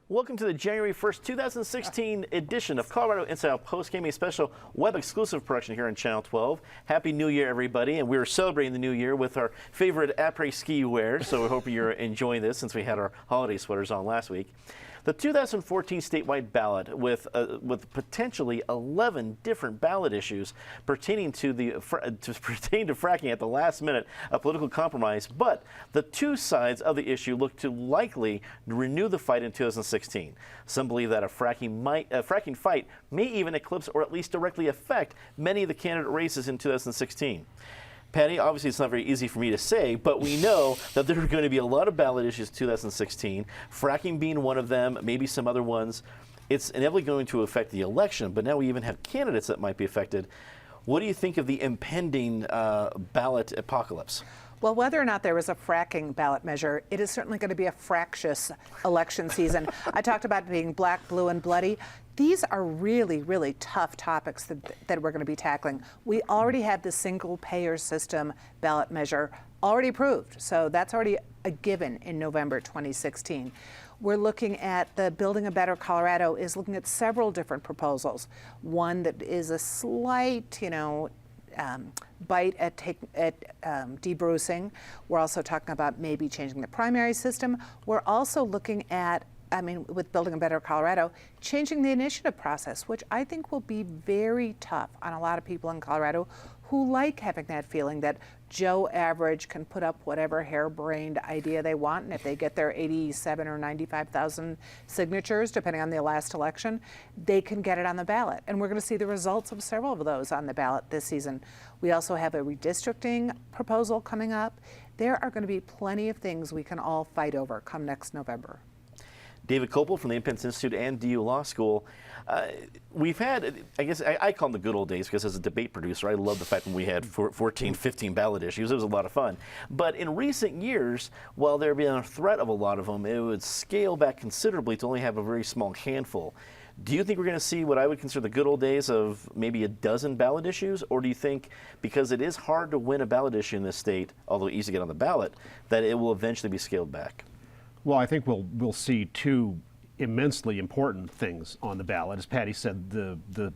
Welcome to the January 1st, 2016 edition of Colorado Inside Post Game, a special web-exclusive production here on Channel 12. Happy New Year, everybody, and we're celebrating the new year with our favorite après-ski wear, so we hope you're enjoying this since we had our holiday sweaters on last week. The 2014 statewide ballot with potentially 11 different ballot issues pertaining to fracking at the last minute, a political compromise, but the two sides of the issue look to likely renew the fight in 2016. Some believe that a fracking fight may even eclipse or at least directly affect many of the candidate races in 2016. Patty, obviously it's not very easy for me to say, but we know that there are going to be a lot of ballot issues in 2016, fracking being one of them, maybe some other ones. It's inevitably going to affect the election, but now we even have candidates that might be affected. What do you think of the impending ballot apocalypse? Well, whether or not there was a fracking ballot measure, it is certainly going to be a fractious election season. I talked about it being black, blue, and bloody. These are really, really tough topics that we're going to be tackling. We already have the single-payer system ballot measure already approved, so that's already a given in November 2016. We're looking at the Building a Better Colorado is looking at several different proposals. One that is a slight, bite at debrucing. We're also talking about maybe changing the primary system. We're also looking at, with Building a Better Colorado, changing the initiative process, which I think will be very tough on a lot of people in Colorado who like having that feeling that Joe Average can put up whatever harebrained idea they want, and if they get their 87 or 95,000 signatures, depending on the last election, they can get it on the ballot. And we're going to see the results of several of those on the ballot this season. We also have a redistricting proposal coming up. There are going to be plenty of things we can all fight over come next November. David Kopel from the Independence Institute and DU Law School. We've had, I guess, I call them the good old days because as a debate producer, I love the fact when we had 14, 15 ballot issues. It was a lot of fun. But in recent years, while there had been a threat of a lot of them, it would scale back considerably to only have a very small handful. Do you think we're going to see what I would consider the good old days of maybe a dozen ballot issues? Or do you think, because it is hard to win a ballot issue in this state, although easy to get on the ballot, that it will eventually be scaled back? Well, I think we'll see two immensely important things on the ballot. As Patty said, the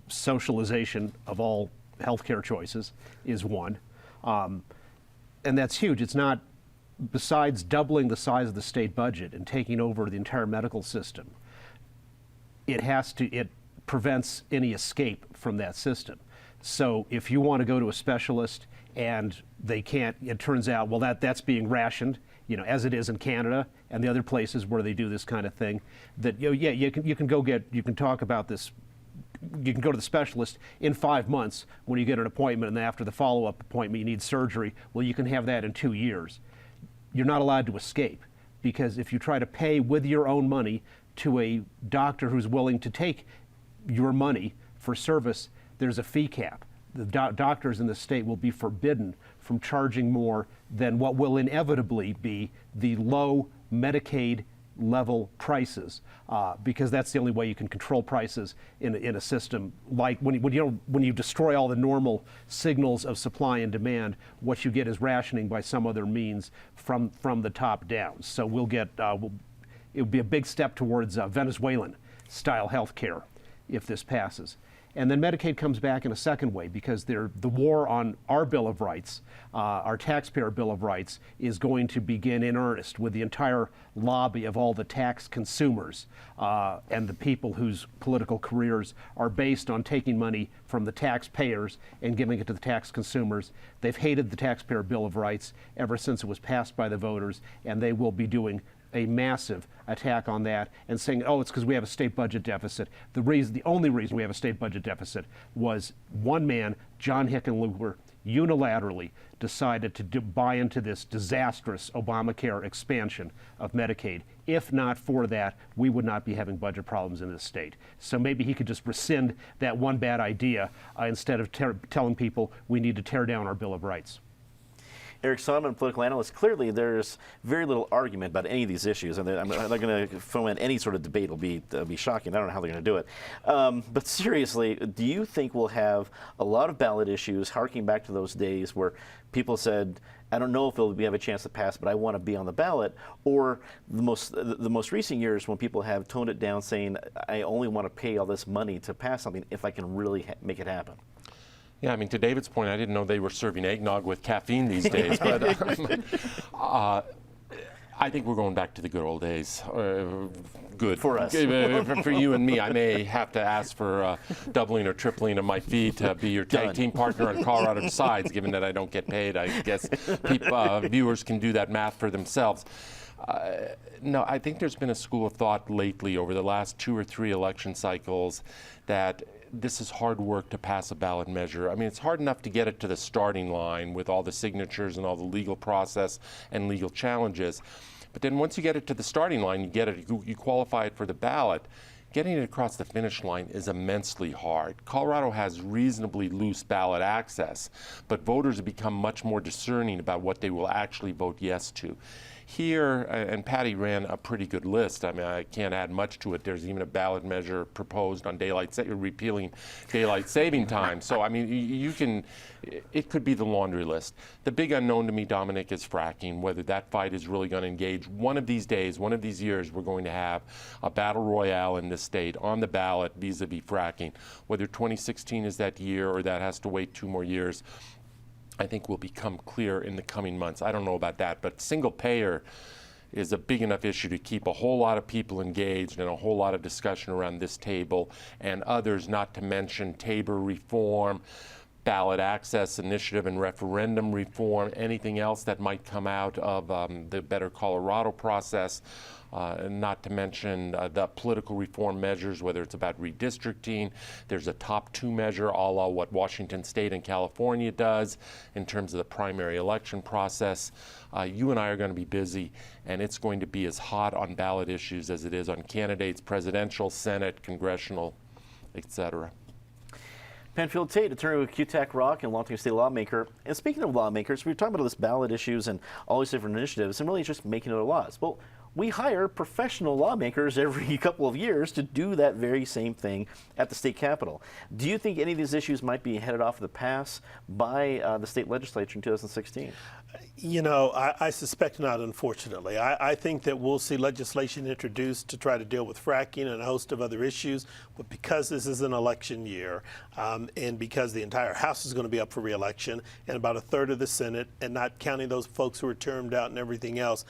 socialization of all healthcare choices is one. And that's huge. It's not, besides doubling the size of the state budget and taking over the entire medical system, it prevents any escape from that system. So if you want to go to a specialist and they can't, it turns out, well, that's being rationed, as it is in Canada and the other places where they do this kind of thing, that, you can talk about this, you can go to the specialist in 5 months when you get an appointment, and then after the follow-up appointment you need surgery. Well, you can have that in 2 years. You're not allowed to escape, because if you try to pay with your own money to a doctor who's willing to take your money for service, there's a fee cap. The doctors in the state will be forbidden from charging more than what will inevitably be the low Medicaid level prices, because that's the only way you can control prices in a system like when you destroy all the normal signals of supply and demand. What you get is rationing by some other means from the top down. So we'll get it would be a big step towards Venezuelan style health care if this passes. And then Medicaid comes back in a second way, because the war on our Bill of Rights, our taxpayer Bill of Rights, is going to begin in earnest with the entire lobby of all the tax consumers and the people whose political careers are based on taking money from the taxpayers and giving it to the tax consumers. They've hated the taxpayer Bill of Rights ever since it was passed by the voters, and they will be doing a massive attack on that and saying, oh, it's because we have a state budget deficit. The only reason we have a state budget deficit was one man, John Hickenlooper, unilaterally decided to buy into this disastrous Obamacare expansion of Medicaid. If not for that, we would not be having budget problems in this state. So maybe he could just rescind that one bad idea instead of telling people we need to tear down our Bill of Rights. Eric Sonman, political analyst. Clearly, there's very little argument about any of these issues, and I'm not going to foment any sort of debate. It'll be shocking. I don't know how they're going to do it. But seriously, do you think we'll have a lot of ballot issues, harking back to those days where people said, I don't know if we have a chance to pass, but I want to be on the ballot, or the most recent years when people have toned it down, saying I only want to pay all this money to pass something if I can really make it happen? Yeah, I mean, to David's point, I didn't know they were serving eggnog with caffeine these days, but I think we're going back to the good old days. Good. For us. For you and me, I may have to ask for doubling or tripling of my fee to be your tag team partner on Colorado Decides, given that I don't get paid. I guess viewers can do that math for themselves. No, I think there's been a school of thought lately over the last 2 or 3 election cycles that this is hard work to pass a ballot measure. I mean, it's hard enough to get it to the starting line with all the signatures and all the legal process and legal challenges. But then once you get it to the starting line, you get it, you qualify it for the ballot. Getting it across the finish line is immensely hard. Colorado has reasonably loose ballot access, but voters have become much more discerning about what they will actually vote yes to. Here, and Patty ran a pretty good list. I mean, I can't add much to it. There's even a ballot measure proposed on repealing daylight saving time. So, I mean, it could be the laundry list. The big unknown to me, Dominic, is fracking, whether that fight is really going to engage. One of these days, one of these years, we're going to have a battle royale in this state on the ballot vis-a-vis fracking. Whether 2016 is that year or that has to wait 2 more years, I think will become clear in the coming months. I don't know about that, but single payer is a big enough issue to keep a whole lot of people engaged and a whole lot of discussion around this table and others, not to mention Tabor reform, ballot access initiative and referendum reform, anything else that might come out of the Better Colorado process. Not to mention the political reform measures, whether it's about redistricting. There's a top 2 measure, a la what Washington State and California does in terms of the primary election process. You and I are going to be busy, and it's going to be as hot on ballot issues as it is on candidates, presidential, Senate, congressional, etc. Penfield Tate, attorney with QTAC Rock and longtime state lawmaker. And speaking of lawmakers, we were talking about all this ballot issues and all these different initiatives and really just making other laws. Well, we hire professional lawmakers every couple of years to do that very same thing at the state capitol. Do you think any of these issues might be headed off the pass by the state legislature in 2016? You know, I suspect not, unfortunately. I think that we'll see legislation introduced to try to deal with fracking and a host of other issues, but because this is an election year and because the entire House is going to be up for re-election and about 1/3 of the Senate, and not counting those folks who are termed out and everything else,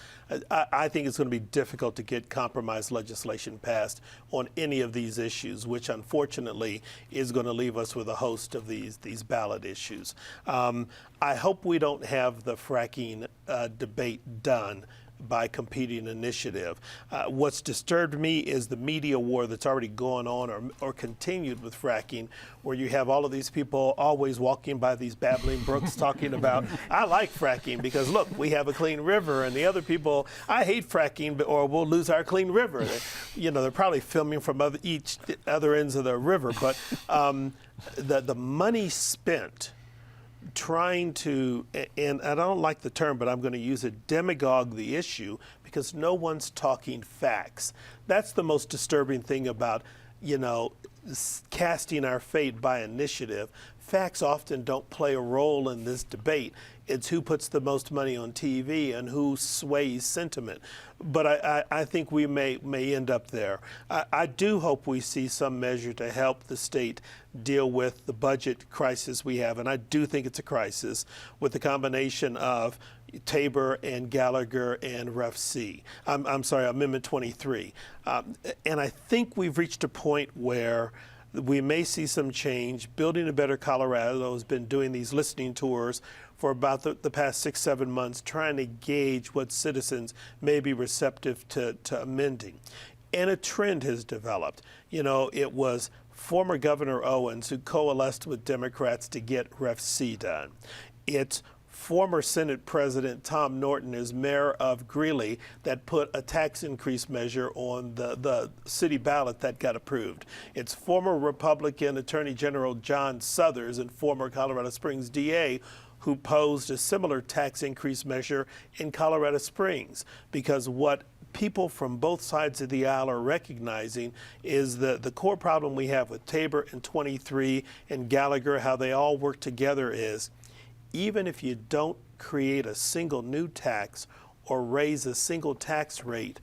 I think it's going to be difficult to get compromise legislation passed on any of these issues, which unfortunately is going to leave us with a host of these ballot issues. I hope we don't have the fracking debate done by competing initiative. What's disturbed me is the media war that's already gone on or continued with fracking, where you have all of these people always walking by these babbling brooks talking about, I like fracking because look, we have a clean river, and the other people, I hate fracking or we'll lose our clean river. You know, they're probably filming from each other ends of the river, but the money spent trying to, and I don't like the term, but I'm going to use it, demagogue the issue because no one's talking facts. That's the most disturbing thing about, you know, casting our fate by initiative. Facts often don't play a role in this debate. It's who puts the most money on TV and who sways sentiment. But I think we may end up there. I do hope we see some measure to help the state deal with the budget crisis we have, and I do think it's a crisis with the combination of Tabor and Gallagher and Ref C. I'm sorry, Amendment 23. And I think we've reached a point where we may see some change. Building a Better Colorado has been doing these listening tours for about the past 6-7 months, trying to gauge what citizens may be receptive to amending. And a trend has developed. You know, it was former Governor Owens who coalesced with Democrats to get Ref C done. It's former Senate President Tom Norton is mayor of Greeley that put a tax increase measure on the city ballot that got approved. It's former Republican Attorney General John Suthers and former Colorado Springs DA who posed a similar tax increase measure in Colorado Springs, because what people from both sides of the aisle are recognizing is the core problem we have with Tabor and 23 and Gallagher, how they all work together, is even if you don't create a single new tax or raise a single tax rate,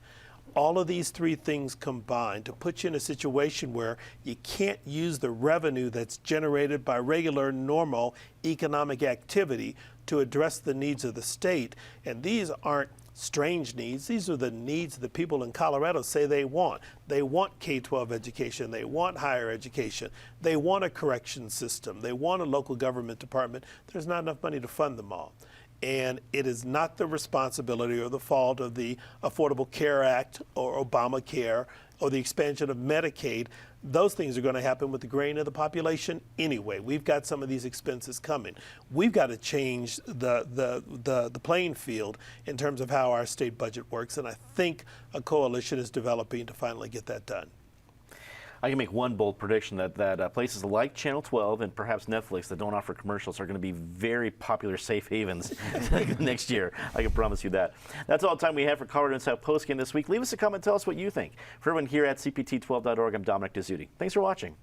all of these three things combined to put you in a situation where you can't use the revenue that's generated by regular, normal economic activity to address the needs of the state. And these aren't strange needs. These are the needs the people in Colorado say they want. They want K-12 education. They want higher education. They want a correction system. They want a local government department. There's not enough money to fund them all. And it is not the responsibility or the fault of the Affordable Care Act or Obamacare or the expansion of Medicaid. Those things are going to happen with the graying of the population anyway. We've got some of these expenses coming. We've got to change the playing field in terms of how our state budget works, and I think a coalition is developing to finally get that done. I can make one bold prediction that places like Channel 12 and perhaps Netflix that don't offer commercials are going to be very popular safe havens next year. I can promise you that. That's all the time we have for Colorado Inside Postgame this week. Leave us a comment. Tell us what you think. For everyone here at CPT12.org, I'm Dominic Dezzutti. Thanks for watching.